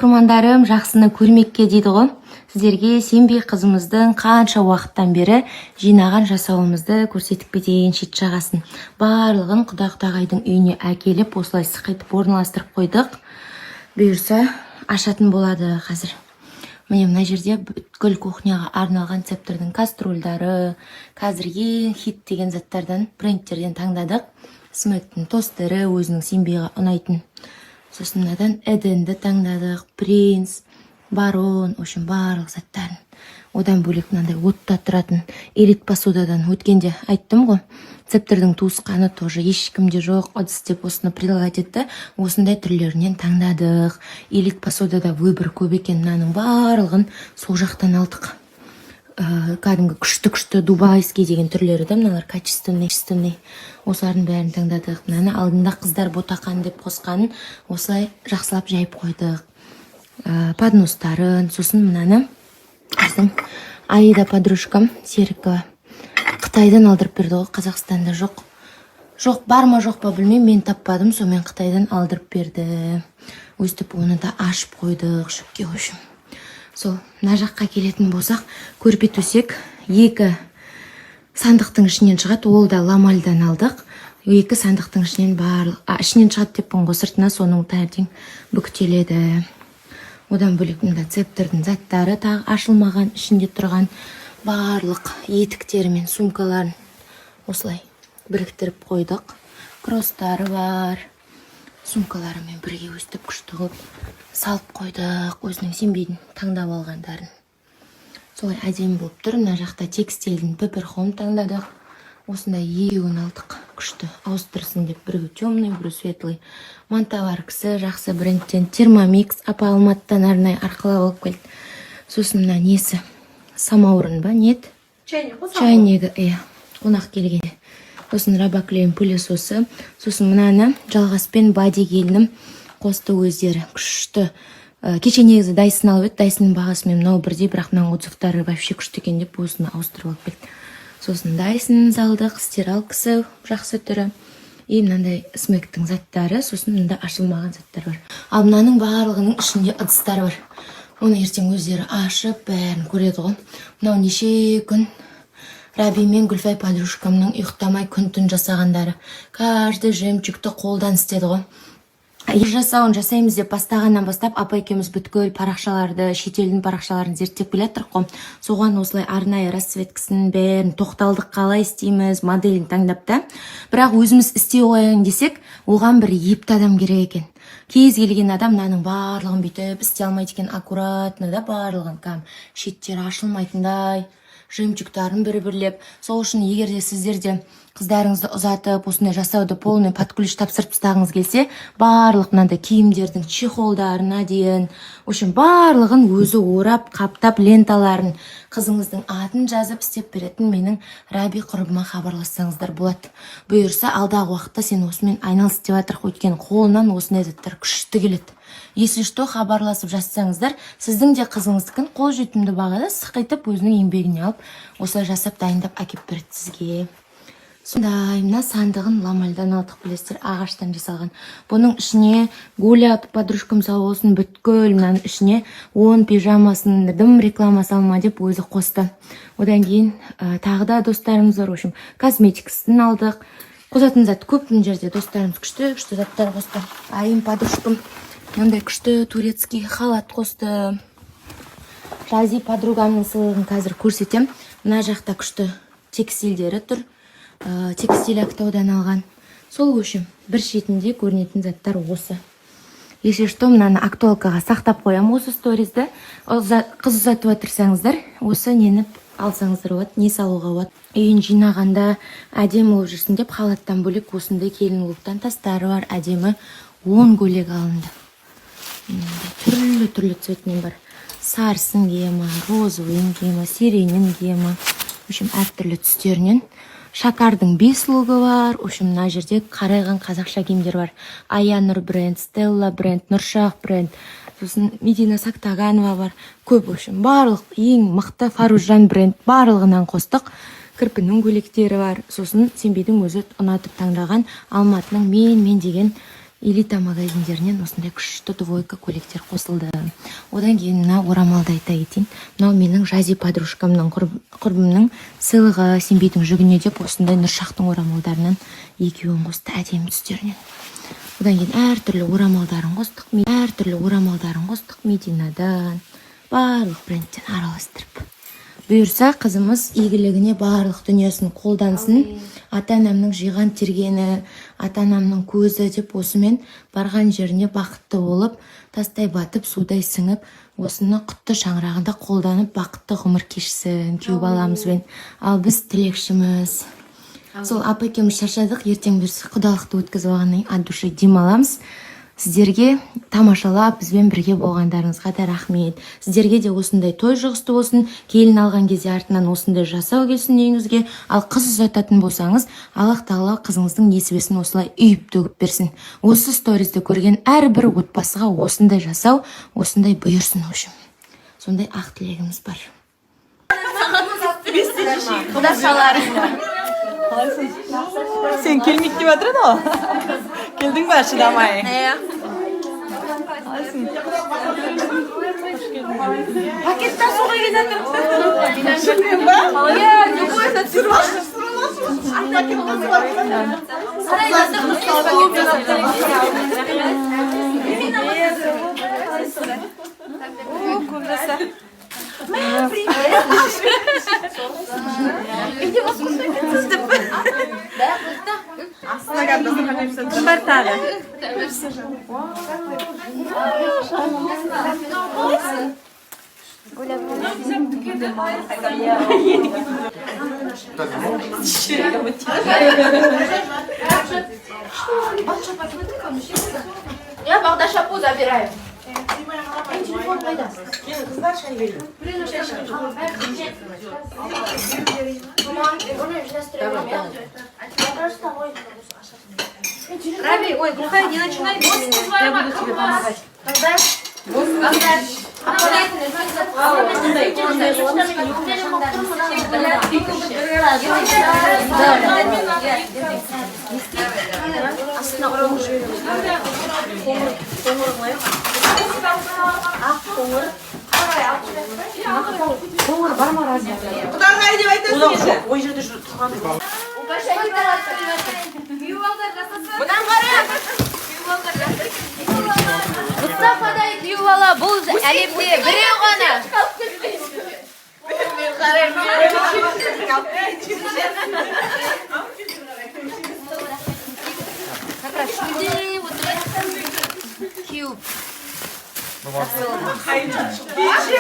оқырмандарым, жақсыны көрмекке дейді ғой. Сіздерге Сенбей қызымыздың қанша уақыттан бері жинаған жасауымызды көрсетіп кетейін шет жағасын. Барлығын Құда-Құдағайдың үйіне әкеліп, осылай сықайтып орналастырып қойдық. Бұйырса, ашатын болады қазір. Міне мына жерде бүткіл кухняға арналған цептердің каструльдары, қазір ең хит деген заттардан, брендтерден таңдадық. Смектің тостері, өзінің Сенбейге ұнайтын. Сосын мынадан Эденді таңдадық, Принц, Барон, общем, барлық заттарын. Одан бөлек мынандай отта тұратын элит посудадан өткенде айттым ғой. Цептердің туысқаны тоже ешкімде жоқ, ыдыс деп осыны предлагать етті. Осындай түрлерінен таңдадық. Элит посудада выбор көп екен, мынаның барлығын сол жақтан алдық. Кәдімгі күшті дубайский деген түрлері де, мыналар качественный. Осылардың бәрін таңдадық. Мынаны алдында қыздар ботақан деп қосқанын осылай жақсылап жайып қойдық. Подностарын, сосын мынаны біздің Аида подружкам Серікова Қытайдан алдырып берді ғой, Қазақстанда жоқ. Жоқ, бар ма жоқ па білмеймін, мен таппадым, сонымен Қытайдан алдырып берді. Өстіп оны да ашып қойдық шөпке өшім. Сол, мына жаққа келетін болсақ, көрпе төсек екі сандықтың ішінен шығады, ол да ламальдан алдық. Екі сандықтың ішінен ішінен шығады деп бұнғы сыртына соның тәртең бүктеледі. Одан бөлек мында цептердің заттары тағы ашылмаған, ішінде тұрған барлық етіктері мен сумкаларын осылай біріктіріп қойдық. Кросстары бар, сумкаларымен бірге өстіп күшті қылып салып қойдық, өзінің Сенбейдің таңдап алғандарын. Солай әдемі болып тұр. Мына жақта текстильдің пепперхом таңдадық. Осындай екеуін алдық, күшті ауыстырсын деп, біреу темный, біреу светлый. Манталар кісі жақсы брендтен Термомикс апа Алматыдан арнайы арқылап алып келді. Сосын мына несі самаурын ба, нет? Чайнигі, қонақ келгенде. Сосын Робоклейм пылесосы. Сосын мынаны жалғаспен Бади гелінің қосты өздері, күшті. Кеше негізі Дайсын алып еді, Дайсынның бағасымен мынау бірдей, бірақ мынау отзывтары вообще күшті екен деп осыны ауыстырып алып келді. Сосын Дайсын салдық, стиралкасы жақсы түрі. И мынандай смектің заттары, сосын мында ашылмаған заттар бар. Ал мынаның барлығының ішінде ыдыстар бар. Оны ертең өздері ашып, бәрін көреді ғой. Мынау неше күн Раби мен Гүлфай подружкамның ұйықтамай күн-түн жасағандары. Каждый жемчугті қолдан істеді ғой. Жасауын жасаймыз деп бастағаннан бастап апа екеуміз бүткіл парақшаларды, шетелдің парақшаларын зерттеп келе жатырмық қой. Соған осылай арнайы расцветкісін бәрін тоқталдық, қалай істейміз, моделін таңдап та. Бірақ өзіміз істей қояйын десек, оған бір епті адам керек екен. Кез келген адам мынаның барлығын бүйтіп істей алмайды екен, аккуратно да барлығын шеттері ашылмайтындай, жемчугтарын бір-бірлеп. Сол үшін егер де сіздерде қыздарыңызды ұзатып, осындай жасауды полный под ключ тапсырып тастағыңыз келсе, барлық мынандай киімдердің чехолдарына дейін, общем, барлығын өзі орап, қаптап, ленталарын қызыңыздың атын жазып істеп беретін менің Раби құрбыма хабарлассаңыздар болады. Бұйырса, алдағы уақытта сен осымен айналыс деп жатырық, өйткені қолынан осындай заттар күшті келеді. Если что, хабарласып жазсаңыздар, сіздің де қызыңыздікін қол жетімді бағада сықайтып өзінің еңбегіне алып, осылай жасап дайындап әкеп береді сізге. Сондай, мына сандығын ламальдан алдық, білесіздер, ағаштан жасалған. Бұның ішіне Гуля подружкам салып болсын, бүткіл мынаның ішіне 10 пижамасын дым реклама салма деп өзі қосты. Одан кейін тағы да достарымыз бар, общем, косметикасын алдық. Қосатын зат көп, мына жерде достарымыз күшті заттар қосты. Айым подружкам мынандай күшті турецкий халат қосты. Жази подругамның сыйлығын қазір көрсетем. Мына жақта күшті текстильдері тұр. Текстиль Ақтаудан алған. Сол өшім бір шетінде көрінетін заттар осы. Если что, мынаны актуалкаға сақтап қоям осы сторизді. Қыз ұзатып отырсаңыздар, осы нені алсаңыздар болады, не салуға болады. Үйін жинағанда әдемі болып жүрсін деп халаттан бөлек осындай келін луктан тастары бар, әдемі 10 көйлек алынды. Түрлі цветінен бар. Сарысын киема, розовый киема, сиренін киема. В общем, әртүрлі түстерінен. Шакардың 5 логы бар. В общем, мына жерде қарайған қазақша киімдер бар. Аянұр бренд, Стелла бренд, Нұршақ бренд. Сосын Медина Сақтағанова бар. Көп, в общем, барлық ең мықты Фаружан бренд барлығынан қостық. Кірпінің көйлектері бар. Сосын Сенбейдің өзі ұнатып таңдаған Алматының мен деген элита магазиндерінен осындай күшті двойка көйлектер қосылды. Одан кейін мына орамалды айта кетейін. Мынау менің жази подружкамның құрбымның сыйлығы сенбейдің жүгіне деп осындай Нұршақтың орамалдарынан екеуін қосты әдемі түстерінен. Одан кейін әртүрлі орамалдарын қостық Мединадан, барлық брендтен араластырып. Бұйырса қызымыз игілігіне барлық дүниесін қолдансын. Ата-анамның жиған тергені, ата-анамның көзі деп осымен барған жеріне бақытты болып, тастай батып, судай сіңіп, осыны құтты шаңырағында қолданып, бақытты ғұмыр кешсін күйеу баламызбен. Ал біз тілекшіміз. Сол апа екеуміз шаршадық, ертең біз құдалықты өткізіп алғаннан кейін от души демаламыз. Сіздерге тамашалап, бізбен бірге болғандарыңызға да рахмет. Сіздерге де осындай той жұғысты болсын, келін алған кезде артынан осындай жасау келсін үйіңізге. Ал қыз ұзататын болсаңыз, Аллах тағала қызыңыздың несібесін осылай үйіп төгіп берсін. Осы сторизді көрген әрбір отбасыға осындай жасау, осындай бұйырсын өшім. Сондай ақ тілегіміз бар. Sen келмейді деп жатыр еді ғой. Келдің ба шыдамай? Пакеттен суға кетіп Шықпен ба? Я Бағда шапу забираю. Раби, ой, глухая, не начинай. Я буду тебе помогать. Құдарға деп айтасың еші? Ой жерде тұрған. Бұдан қара! Мұстафадай күйеуала бұл әлемде біреу ғана. Күйеу. Күйші!